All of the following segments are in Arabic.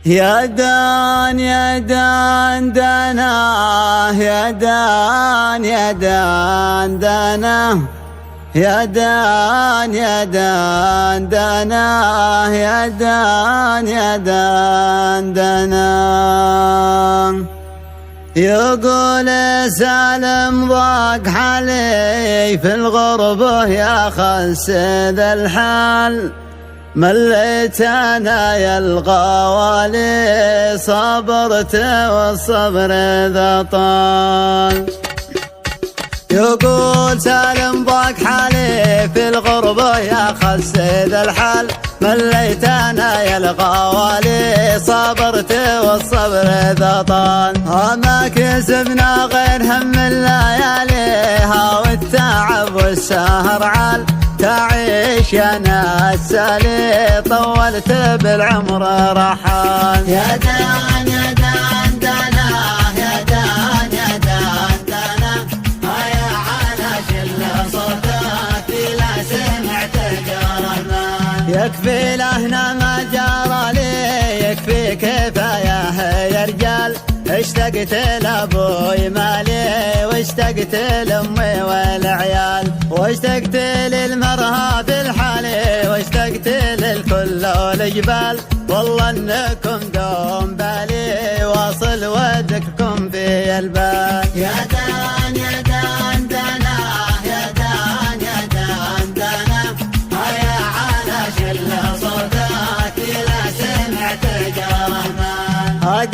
يا دان يا دان دنا يا دان يا دان دنا يا دان يا دان دنا يا دان يا دان دنا. يقول سالم ضاق حالي في الغربة يا خس ذا الحال، مليت انا يا الغوالي صبرت والصبر ذا طال. يقول سالم ضاق حالي في الغربة يا خس ذا الحال، مليت انا يا الغوالي صبرت والصبر ذا طال. ما كسبنا غير هم اللياليها والتعب والسهر عال، تعيش يا ناس سالي طولت بالعمر رحال. يا دان يا دان دنا يا دان يا دان دنا، هيا على شل صوتك لا سمعت جرمان. يكفي لهنا ما جرى لي يكفي كفايه يا رجال، اشتقت لابوي مالي واشتقت لامي والعيال، واشتقت للمرهى في الحالي واشتقت للكل والجبال. والله انكم دوم بالي واصل ودككم في البال. يا دان يا دان دنا يا دان يا دان دنا، هيا على شل صوتك لا سمعت جرمان.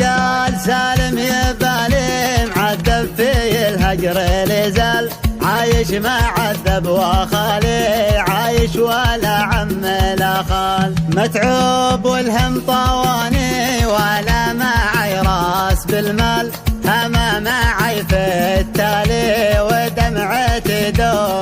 قال سالم يبالي معذب في الهجر لزال، عايش ما عذب وخالي عايش ولا عم لا خال. متعوب والهم طواني ولا معي راس بالمال، هما معي في التالي ودمعتي دور